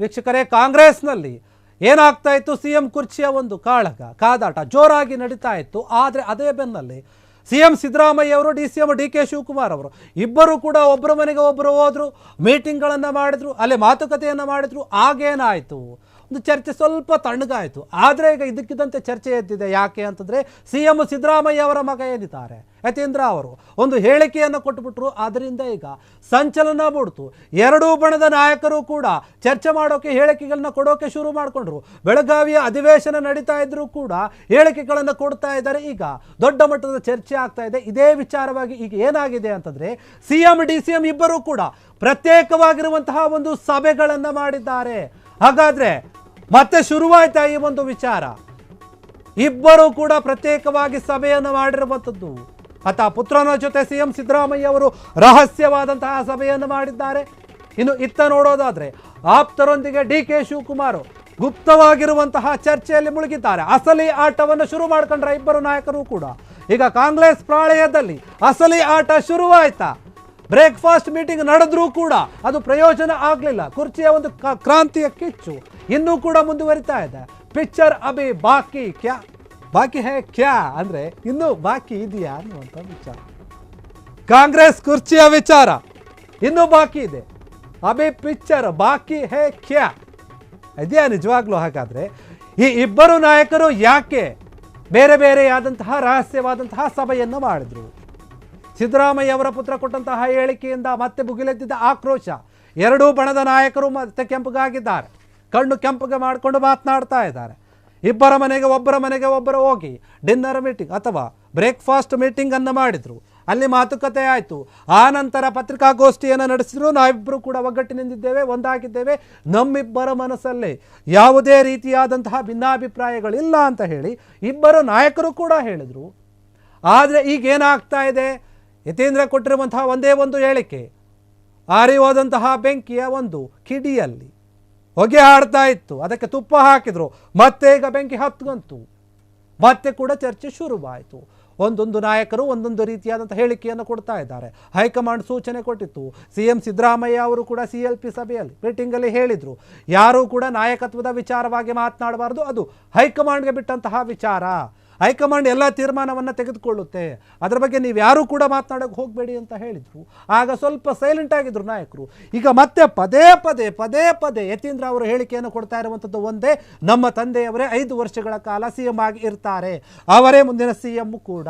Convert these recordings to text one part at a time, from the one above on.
ವೀಕ್ಷಕರೇ, ಕಾಂಗ್ರೆಸ್ನಲ್ಲಿ ಏನಾಗ್ತಾ ಇತ್ತು, ಸಿಎಂ ಕುರ್ಚಿಯ ಒಂದು ಕಾದಾಟ ಜೋರಾಗಿ ನಡೀತಾ ಇತ್ತು. ಆದರೆ ಅದೇ ಬೆನ್ನಲ್ಲಿ ಸಿಎಂ ಸಿದ್ದರಾಮಯ್ಯ ಅವರು, DCM DK ಶಿವಕುಮಾರ್ ಅವರು ಇಬ್ಬರು ಕೂಡ ಒಬ್ಬರ ಮನೆಗೆ ಒಬ್ಬರು ಹೋದ್ರು, ಮೀಟಿಂಗ್ಗಳನ್ನು ಮಾಡಿದ್ರು, ಅಲ್ಲೇ ಮಾತುಕತೆಯನ್ನು ಮಾಡಿದ್ರು. ಆಗೇನಾಯಿತು, ಒಂದು ಚರ್ಚೆ ಸ್ವಲ್ಪ ತಣ್ಣಗಾಯಿತು. ಆದರೆ ಈಗ ಇದಕ್ಕಿದ್ದಂತೆ ಚರ್ಚೆ ಎದ್ದಿದೆ. ಯಾಕೆ ಅಂತಂದರೆ, ಸಿಎಂ ಸಿದ್ದರಾಮಯ್ಯ ಅವರ ಮಗ ಏನಿದ್ದಾರೆ ಯತೀಂದ್ರ ಅವರು ಒಂದು ಹೇಳಿಕೆಯನ್ನು ಕೊಟ್ಟುಬಿಟ್ರು. ಅದರಿಂದ ಈಗ ಸಂಚಲನ ಮೂಡಿತು. ಎರಡೂ ಬಣದ ನಾಯಕರು ಕೂಡ ಚರ್ಚೆ ಮಾಡೋಕೆ, ಹೇಳಿಕೆಗಳನ್ನ ಕೊಡೋಕೆ ಶುರು ಮಾಡಿಕೊಂಡ್ರು. ಬೆಳಗಾವಿಯ ಅಧಿವೇಶನ ನಡೀತಾ ಇದ್ರೂ ಕೂಡ ಹೇಳಿಕೆಗಳನ್ನು ಕೊಡ್ತಾ ಇದ್ದಾರೆ. ಈಗ ದೊಡ್ಡ ಮಟ್ಟದ ಚರ್ಚೆ ಆಗ್ತಾ ಇದೆ. ಇದೇ ವಿಚಾರವಾಗಿ ಈಗ ಏನಾಗಿದೆ ಅಂತಂದರೆ, ಸಿಎಂ DCM ಇಬ್ಬರೂ ಕೂಡ ಪ್ರತ್ಯೇಕವಾಗಿರುವಂತಹ ಒಂದು ಸಭೆಗಳನ್ನು ಮಾಡಿದ್ದಾರೆ. ಹಾಗಾದರೆ ಮತ್ತೆ ಶುರುವಾಯ್ತಾ ಈ ಒಂದು ವಿಚಾರ? ಇಬ್ಬರು ಕೂಡ ಪ್ರತ್ಯೇಕವಾಗಿ ಸಭೆಯನ್ನು ಮಾಡಿರುವಂಥದ್ದು. ಪುತ್ರನ ಜೊತೆ ಸಿಎಂ ಸಿದ್ದರಾಮಯ್ಯ ಅವರು ರಹಸ್ಯವಾದಂತಹ ಸಭೆಯನ್ನು ಮಾಡಿದ್ದಾರೆ. ಇನ್ನು ಇತ್ತ ನೋಡೋದಾದ್ರೆ, ಆಪ್ತರೊಂದಿಗೆ DK ಶಿವಕುಮಾರ್ ಗುಪ್ತವಾಗಿರುವಂತಹ ಚರ್ಚೆಯಲ್ಲಿ ಮುಳುಗಿದ್ದಾರೆ. ಅಸಲಿ ಆಟವನ್ನು ಶುರು ಮಾಡ್ಕೊಂಡ್ರೆ ಇಬ್ಬರು ನಾಯಕರು ಕೂಡ. ಈಗ ಕಾಂಗ್ರೆಸ್ ಪಾಳೆಯದಲ್ಲಿ ಅಸಲಿ ಆಟ ಶುರುವಾಯ್ತಾ? ಬ್ರೇಕ್ಫಾಸ್ಟ್ ಮೀಟಿಂಗ್ ನಡೆದ್ರೂ ಕೂಡ ಅದು ಪ್ರಯೋಜನ ಆಗಲಿಲ್ಲ. ಕುರ್ಚಿಯ ಒಂದು ಕ್ರಾಂತಿಯ ಕಿಚ್ಚು ಇನ್ನೂ ಕೂಡ ಮುಂದುವರಿತಾ ಇದೆ. ಪಿಕ್ಚರ್ ಅಭಿ ಬಾಕಿ ಹೇ ಕ್ಯಾ ಅಂದರೆ ಇನ್ನೂ ಬಾಕಿ ಇದೆಯಾ ಅನ್ನುವಂಥ ವಿಚಾರ. ಕಾಂಗ್ರೆಸ್ ಕುರ್ಚಿಯ ವಿಚಾರ ಇನ್ನೂ ಬಾಕಿ ಇದೆ. ಅಭಿ ಪಿಕ್ಚರ್ ಬಾಕಿ ಹೇ ಕ್ಯಾ ಇದೆಯಾ ನಿಜವಾಗ್ಲೂ? ಹಾಗಾದರೆ ಈ ಇಬ್ಬರು ನಾಯಕರು ಯಾಕೆ ಬೇರೆ ಬೇರೆಯಾದಂತಹ ರಹಸ್ಯವಾದಂತಹ ಸಭೆಯನ್ನು ಮಾಡಿದ್ರು? ಸಿದ್ದರಾಮಯ್ಯ ಅವರ ಪುತ್ರ ಕೊಟ್ಟಂತಹ ಹೇಳಿಕೆಯಿಂದ ಮತ್ತೆ ಭುಗಿಲೆದ್ದಿದ್ದ ಆಕ್ರೋಶ. ಎರಡೂ ಬಣದ ನಾಯಕರು ಮತ್ತೆ ಕೆಂಪಗಾಗಿದ್ದಾರೆ. ಕಣ್ಣು ಕೆಂಪಗೆ ಮಾಡಿಕೊಂಡು ಮಾತನಾಡ್ತಾ ಇದ್ದಾರೆ. ಒಬ್ಬರ ಮನೆಗೆ ಒಬ್ಬರು ಹೋಗಿ ಡಿನ್ನರ್ ಮೀಟಿಂಗ್ ಅಥವಾ ಬ್ರೇಕ್ಫಾಸ್ಟ್ ಮೀಟಿಂಗನ್ನು ಮಾಡಿದರು. ಅಲ್ಲಿ ಮಾತುಕತೆ ಆಯಿತು. ಆ ನಂತರ ಪತ್ರಿಕಾಗೋಷ್ಠಿಯನ್ನು ನಡೆಸಿದ್ರು. ನಾವಿಬ್ಬರು ಕೂಡ ಒಗ್ಗಟ್ಟಿನಿಂದಿದ್ದೇವೆ, ಒಂದಾಗಿದ್ದೇವೆ, ನಮ್ಮಿಬ್ಬರ ಮನಸ್ಸಲ್ಲಿ ಯಾವುದೇ ರೀತಿಯಾದಂತಹ ಭಿನ್ನಾಭಿಪ್ರಾಯಗಳಿಲ್ಲ ಅಂತ ಹೇಳಿ ಇಬ್ಬರು ನಾಯಕರು ಕೂಡ ಹೇಳಿದರು. ಆದರೆ ಈಗೇನಾಗ್ತಾ ಇದೆ, ಯತೀಂದ್ರ ಕೊಟ್ಟಿರುವಂತಹ ಒಂದೇ ಒಂದು ಹೇಳಿಕೆ ಆರಿ ಹೋದಂತಹ ಬೆಂಕಿಯ ಒಂದು ಕಿಡಿಯಲ್ಲಿ ಹೊಗೆ ಆಡ್ತಾ ಇತ್ತು. ಅದಕ್ಕೆ ತುಪ್ಪ ಹಾಕಿದ್ರು. ಮತ್ತೆ ಈಗ ಬೆಂಕಿ ಹತ್ಕಂತು. ಮತ್ತೆ ಕೂಡ ಚರ್ಚೆ ಶುರುವಾಯಿತು. ಒಂದೊಂದು ನಾಯಕರು ಒಂದೊಂದು ರೀತಿಯಾದಂಥ ಹೇಳಿಕೆಯನ್ನು ಕೊಡ್ತಾ ಇದ್ದಾರೆ. ಹೈಕಮಾಂಡ್ ಸೂಚನೆ ಕೊಟ್ಟಿತ್ತು. ಸಿಎಂ ಸಿದ್ದರಾಮಯ್ಯ ಅವರು ಕೂಡ CLP ಸಭೆಯಲ್ಲಿ ಮೀಟಿಂಗಲ್ಲಿ ಹೇಳಿದರು, ಯಾರೂ ಕೂಡ ನಾಯಕತ್ವದ ವಿಚಾರವಾಗಿ ಮಾತನಾಡಬಾರ್ದು, ಅದು ಹೈಕಮಾಂಡ್ಗೆ ಬಿಟ್ಟಂತಹ ವಿಚಾರ. ಹೈಕಮಾಂಡ್ ಎಲ್ಲ ತೀರ್ಮಾನವನ್ನು ತೆಗೆದುಕೊಳ್ಳುತ್ತೆ, ಅದರ ಬಗ್ಗೆ ನೀವು ಯಾರೂ ಕೂಡ ಮಾತನಾಡೋಕೆ ಹೋಗಬೇಡಿ ಅಂತ ಹೇಳಿದರು. ಆಗ ಸ್ವಲ್ಪ ಸೈಲೆಂಟ್ ಆಗಿದ್ರು ನಾಯಕರು. ಈಗ ಮತ್ತೆ ಪದೇ ಪದೇ ಯತೀಂದ್ರ ಅವರು ಹೇಳಿಕೆಯನ್ನು ಕೊಡ್ತಾ ಇರುವಂಥದ್ದು ಒಂದೇ, ನಮ್ಮ ತಂದೆಯವರೇ 5 ವರ್ಷಗಳ ಕಾಲ CM ಆಗಿ ಇರ್ತಾರೆ, ಅವರೇ ಮುಂದಿನ CM ಕೂಡ.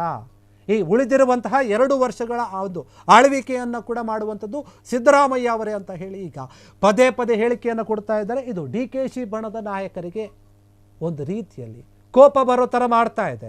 ಈ ಉಳಿದಿರುವಂತಹ 2 ವರ್ಷಗಳ ಒಂದು ಆಳ್ವಿಕೆಯನ್ನು ಕೂಡ ಮಾಡುವಂಥದ್ದು ಸಿದ್ದರಾಮಯ್ಯ ಅವರೇ ಅಂತ ಹೇಳಿ ಈಗ ಪದೇ ಹೇಳಿಕೆಯನ್ನು ಕೊಡ್ತಾ ಇದ್ದಾರೆ. ಇದು DKC ಬಣದ ನಾಯಕರಿಗೆ ಒಂದು ರೀತಿಯಲ್ಲಿ ಕೋಪ ಬರೋ ಥರ ಮಾಡ್ತಾ ಇದೆ.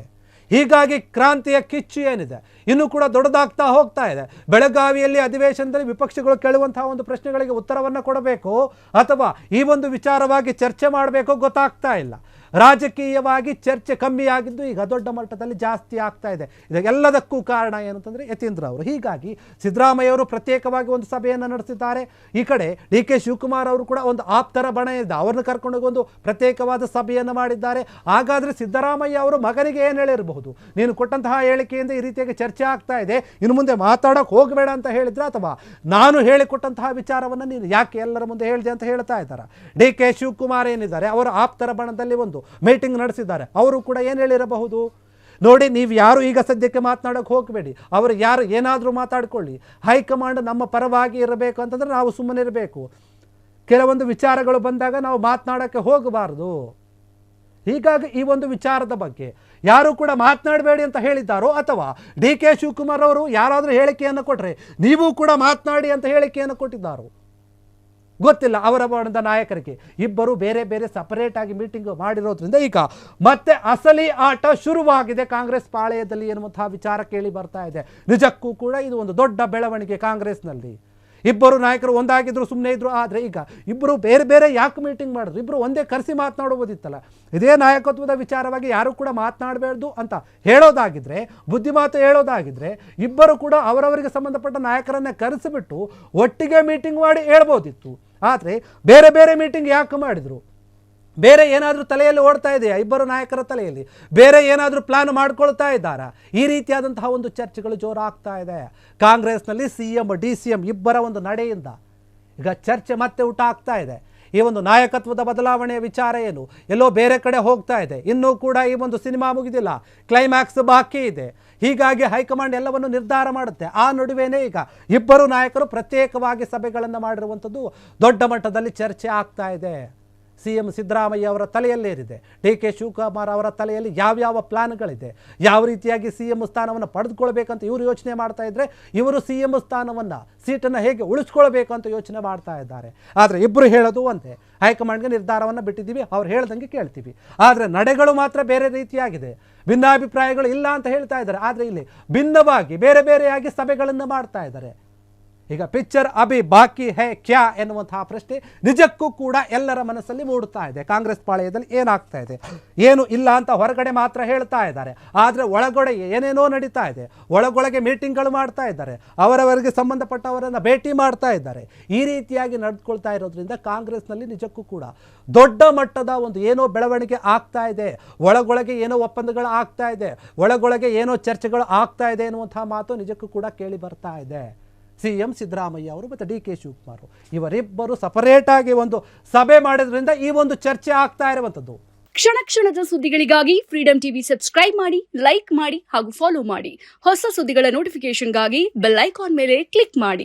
ಹೀಗಾಗಿ ಕ್ರಾಂತಿಯ ಕಿಚ್ಚು ಏನಿದೆ ಇನ್ನೂ ಕೂಡ ದೊಡ್ಡದಾಗ್ತಾ ಹೋಗ್ತಾ ಇದೆ. ಬೆಳಗಾವಿಯಲ್ಲಿ ಅಧಿವೇಶನದಲ್ಲಿ ವಿಪಕ್ಷಗಳು ಕೇಳುವಂತಹ ಒಂದು ಪ್ರಶ್ನೆಗಳಿಗೆ ಉತ್ತರವನ್ನು ಕೊಡಬೇಕು ಅಥವಾ ಈ ಒಂದು ವಿಚಾರವಾಗಿ ಚರ್ಚೆ ಮಾಡಬೇಕು ಗೊತ್ತಾಗ್ತಾ ಇಲ್ಲ. ರಾಜಕೀಯವಾಗಿ ಚರ್ಚೆ ಕಮ್ಮಿಯಾಗಿದ್ದು ಈಗ ದೊಡ್ಡ ಮಟ್ಟದಲ್ಲಿ ಜಾಸ್ತಿ ಆಗ್ತಾ ಇದೆ. ಇದೆಲ್ಲದಕ್ಕೂ ಕಾರಣ ಏನಂತಂದರೆ ಯತೀಂದ್ರ ಅವರು. ಹೀಗಾಗಿ ಸಿದ್ದರಾಮಯ್ಯ ಅವರು ಪ್ರತ್ಯೇಕವಾಗಿ ಒಂದು ಸಭೆಯನ್ನು ನಡೆಸಿದ್ದಾರೆ. ಈ ಕಡೆ DK ಶಿವಕುಮಾರ್ ಅವರು ಕೂಡ ಒಂದು ಆಪ್ತರ ಬಣ ಇದೆ, ಅವ್ರನ್ನ ಕರ್ಕೊಂಡೋಗಿ ಒಂದು ಪ್ರತ್ಯೇಕವಾದ ಸಭೆಯನ್ನು ಮಾಡಿದ್ದಾರೆ. ಹಾಗಾದರೆ ಸಿದ್ದರಾಮಯ್ಯ ಅವರು ಮಗನಿಗೆ ಏನು ಹೇಳಿರಬಹುದು, ನೀನು ಕೊಟ್ಟಂತಹ ಹೇಳಿಕೆಯಿಂದ ಈ ರೀತಿಯಾಗಿ ಚರ್ಚೆ ಆಗ್ತಾ ಇದೆ, ಇನ್ನು ಮುಂದೆ ಮಾತಾಡೋಕೆ ಹೋಗಬೇಡ ಅಂತ ಹೇಳಿದ್ರೆ, ಅಥವಾ ನಾನು ಹೇಳಿಕೊಟ್ಟಂತಹ ವಿಚಾರವನ್ನು ನೀನು ಯಾಕೆ ಎಲ್ಲರ ಮುಂದೆ ಹೇಳಿದೆ ಅಂತ ಹೇಳ್ತಾ ಇದ್ದಾರೆ. DK ಶಿವಕುಮಾರ್ ಏನಿದ್ದಾರೆ ಅವರ ಆಪ್ತರ ಬಣದಲ್ಲಿ ಒಂದು ಮೀಟಿಂಗ್ ನಡೆಸಿದ್ದಾರೆ. ಅವರು ಕೂಡ ಏನು ಹೇಳಿರಬಹುದು, ನೋಡಿ ನೀವು ಯಾರು ಈಗ ಸದ್ಯಕ್ಕೆ ಮಾತನಾಡೋಕೆ ಹೋಗಬೇಡಿ, ಅವರು ಯಾರು ಏನಾದರೂ ಮಾತಾಡ್ಕೊಳ್ಳಿ, ಹೈಕಮಾಂಡ್ ನಮ್ಮ ಪರವಾಗಿ ಇರಬೇಕು ಅಂತಂದರೆ ನಾವು ಸುಮ್ಮನೆ ಇರಬೇಕು, ಕೆಲವೊಂದು ವಿಚಾರಗಳು ಬಂದಾಗ ನಾವು ಮಾತನಾಡೋಕ್ಕೆ ಹೋಗಬಾರ್ದು. ಹೀಗಾಗಿ ಈ ಒಂದು ವಿಚಾರದ ಬಗ್ಗೆ ಯಾರು ಕೂಡ ಮಾತನಾಡಬೇಡಿ ಅಂತ ಹೇಳಿದ್ದಾರೋ, ಅಥವಾ DK ಶಿವಕುಮಾರ್ ಅವರು ಯಾರಾದರೂ ಹೇಳಿಕೆಯನ್ನು ಕೊಟ್ಟರೆ ನೀವು ಕೂಡ ಮಾತನಾಡಿ ಅಂತ ಹೇಳಿಕೆಯನ್ನು ಕೊಟ್ಟಿದ್ದಾರೋ ಗೊತ್ತಿಲ್ಲ. ಅವರ ಬಣದ ನಾಯಕರಿಗೆ ಇಬ್ಬರು ಬೇರೆ ಸಪರೇಟ್ ಆಗಿ ಮೀಟಿಂಗ್ ಮಾಡಿರೋದ್ರಿಂದ ಈಗ ಮತ್ತೆ ಅಸಲಿ ಆಟ ಶುರುವಾಗಿದೆ ಕಾಂಗ್ರೆಸ್ ಪಾಳೆಯದಲ್ಲಿ ಎನ್ನುವಂತಹ ವಿಚಾರ ಕೇಳಿ ಬರ್ತಾ ಇದೆ. ನಿಜಕ್ಕೂ ಕೂಡ ಇದು ಒಂದು ದೊಡ್ಡ ಬೆಳವಣಿಗೆ ಕಾಂಗ್ರೆಸ್ನಲ್ಲಿ. ಇಬ್ಬರು ನಾಯಕರು ಒಂದಾಗಿದ್ರು, ಸುಮ್ಮನೆ ಇದ್ರು. ಆದರೆ ಈಗ ಇಬ್ಬರು ಬೇರೆ ಯಾಕೆ ಮೀಟಿಂಗ್ ಮಾಡಿದ್ರು? ಇಬ್ಬರು ಒಂದೇ ಕರೆಸಿ ಮಾತನಾಡುವುದಿತ್ತಲ್ಲ. ಇದೇ ನಾಯಕತ್ವದ ವಿಚಾರವಾಗಿ ಯಾರು ಕೂಡ ಮಾತನಾಡಬಾರ್ದು ಅಂತ ಹೇಳೋದಾಗಿದ್ರೆ, ಬುದ್ಧಿಮಾತು ಹೇಳೋದಾಗಿದ್ರೆ, ಇಬ್ಬರು ಕೂಡ ಅವರವರಿಗೆ ಸಂಬಂಧಪಟ್ಟ ನಾಯಕರನ್ನೇ ಕರೆಸಿಬಿಟ್ಟು ಒಟ್ಟಿಗೆ ಮೀಟಿಂಗ್ ಮಾಡಿ ಹೇಳ್ಬೋದಿತ್ತು. ಆದರೆ ಬೇರೆ ಮೀಟಿಂಗ್ ಯಾಕೆ ಮಾಡಿದರು? ಬೇರೆ ಏನಾದರೂ ತಲೆಯಲ್ಲಿ ಓಡ್ತಾ ಇದೆಯಾ ಇಬ್ಬರು ನಾಯಕರ ತಲೆಯಲ್ಲಿ? ಬೇರೆ ಏನಾದರೂ ಪ್ಲಾನ್ ಮಾಡ್ಕೊಳ್ತಾ ಇದ್ದಾರಾ? ಈ ರೀತಿಯಾದಂತಹ ಒಂದು ಚರ್ಚೆಗಳು ಜೋರಾಗ್ತಾ ಇದೆ ಕಾಂಗ್ರೆಸ್ನಲ್ಲಿ. CM DCM ಇಬ್ಬರ ಒಂದು ನಡೆಯಿಂದ ಈಗ ಚರ್ಚೆ ಮತ್ತೆ ಊಟ ಆಗ್ತಾ ಇದೆ. ಈ ಒಂದು ನಾಯಕತ್ವದ ಬದಲಾವಣೆಯ ವಿಚಾರ ಏನು, ಎಲ್ಲೋ ಬೇರೆ ಕಡೆ ಹೋಗ್ತಾ ಇದೆ. ಇನ್ನೂ ಕೂಡ ಈ ಒಂದು ಸಿನಿಮಾ ಮುಗಿದಿಲ್ಲ, ಕ್ಲೈಮ್ಯಾಕ್ಸ್ ಬಾಕಿ ಇದೆ. ಹೀಗಾಗಿ ಹೈಕಮಾಂಡ್ ಎಲ್ಲವನ್ನು ನಿರ್ಧಾರ ಮಾಡುತ್ತೆ. ಆ ನಡುವೆನೇ ಈಗ ಇಬ್ಬರು ನಾಯಕರು ಪ್ರತ್ಯೇಕವಾಗಿ ಸಭೆಗಳನ್ನು ಮಾಡಿರುವಂಥದ್ದು ದೊಡ್ಡ ಮಟ್ಟದಲ್ಲಿ ಚರ್ಚೆ ಆಗ್ತಾ ಇದೆ. CM ಸಿದ್ದರಾಮಯ್ಯ ಅವರ ತಲೆಯಲ್ಲೇರಿದೆ, DK ಶಿವಕುಮಾರ್ ಅವರ ತಲೆಯಲ್ಲಿ ಯಾವ್ಯಾವ ಪ್ಲಾನ್ಗಳಿದೆ, ಯಾವ ರೀತಿಯಾಗಿ CM ಸ್ಥಾನವನ್ನು ಪಡೆದುಕೊಳ್ಬೇಕಂತ ಇವರು ಯೋಚನೆ ಮಾಡ್ತಾ ಇದ್ರೆ, ಇವರು CM ಸ್ಥಾನವನ್ನು ಸೀಟನ್ನು ಹೇಗೆ ಉಳಿಸ್ಕೊಳ್ಬೇಕು ಅಂತ ಯೋಚನೆ ಮಾಡ್ತಾ ಇದ್ದಾರೆ. ಆದರೆ ಇಬ್ಬರು ಹೇಳೋದು ಒಂದೇ, ಹೈಕಮಾಂಡ್ಗೆ ನಿರ್ಧಾರವನ್ನು ಬಿಟ್ಟಿದ್ದೀವಿ, ಅವ್ರು ಹೇಳ್ದಂಗೆ ಕೇಳ್ತೀವಿ. ಆದರೆ ನಡೆಗಳು ಮಾತ್ರ ಬೇರೆ ರೀತಿಯಾಗಿದೆ, ಭಿನ್ನಾಭಿಪ್ರಾಯಗಳು ಇಲ್ಲ ಅಂತ ಹೇಳ್ತಾ ಇದ್ದಾರೆ. ಆದರೆ ಇಲ್ಲಿ ಭಿನ್ನವಾಗಿ ಬೇರೆ ಬೇರೆಯಾಗಿ ಸಭೆಗಳನ್ನು ಮಾಡ್ತಾ ಇದ್ದಾರೆ. ಈಗ ಪಿಕ್ಚರ್ ಅಭಿ ಬಾಕಿ ಹೇ ಕ್ಯಾ ಎನ್ನುವಂತಹ ಪ್ರಶ್ನೆ ನಿಜಕ್ಕೂ ಕೂಡ ಎಲ್ಲರ ಮನಸ್ಸಲ್ಲಿ ಮೂಡುತ್ತಾ ಇದೆ. ಕಾಂಗ್ರೆಸ್ ಪಾಳೆಯದಲ್ಲಿ ಏನಾಗ್ತಾ ಇದೆ, ಏನು ಇಲ್ಲ ಅಂತ ಹೊರಗಡೆ ಮಾತ್ರ ಹೇಳ್ತಾ ಇದ್ದಾರೆ, ಆದರೆ ಒಳಗಡೆ ಏನೇನೋ ನಡೀತಾ ಇದೆ. ಒಳಗೊಳಗೆ ಮೀಟಿಂಗ್ಗಳು ಮಾಡ್ತಾ ಇದ್ದಾರೆ, ಅವರವರಿಗೆ ಸಂಬಂಧಪಟ್ಟವರನ್ನು ಭೇಟಿ ಮಾಡ್ತಾ ಇದ್ದಾರೆ. ಈ ರೀತಿಯಾಗಿ ನಡೆದುಕೊಳ್ತಾ ಇರೋದ್ರಿಂದ ಕಾಂಗ್ರೆಸ್ನಲ್ಲಿ ನಿಜಕ್ಕೂ ಕೂಡ ದೊಡ್ಡ ಮಟ್ಟದ ಒಂದು ಏನೋ ಬೆಳವಣಿಗೆ ಆಗ್ತಾ ಇದೆ, ಒಳಗೊಳಗೆ ಏನೋ ಒಪ್ಪಂದಗಳು ಆಗ್ತಾ ಇದೆ, ಒಳಗೊಳಗೆ ಏನೋ ಚರ್ಚೆಗಳು ಆಗ್ತಾ ಇದೆ ಎನ್ನುವಂತಹ ಮಾತು ನಿಜಕ್ಕೂ ಕೂಡ ಕೇಳಿ ಬರ್ತಾ ಇದೆ. CM ಸಿದ್ದರಾಮಯ್ಯ ಅವರು ಮತ್ತು DK ಶಿವಕುಮಾರ್ ಇವರಿಬ್ಬರು ಸಪರೇಟ್ ಆಗಿ ಒಂದು ಸಭೆ ಮಾಡೋದ್ರಿಂದ ಈ ಒಂದು ಚರ್ಚೆ ಆಗ್ತಾ ಇರುವಂಥದ್ದು. ಕ್ಷಣ ಕ್ಷಣದ ಸುದ್ದಿಗಳಿಗಾಗಿ ಫ್ರೀಡಂ ಟಿವಿ ಸಬ್ಸ್ಕ್ರೈಬ್ ಮಾಡಿ, ಲೈಕ್ ಮಾಡಿ ಹಾಗೂ ಫಾಲೋ ಮಾಡಿ. ಹೊಸ ಸುದ್ದಿಗಳ ನೋಟಿಫಿಕೇಶನ್ಗಾಗಿ ಬೆಲ್ ಐಕಾನ್ ಮೇಲೆ ಕ್ಲಿಕ್ ಮಾಡಿ.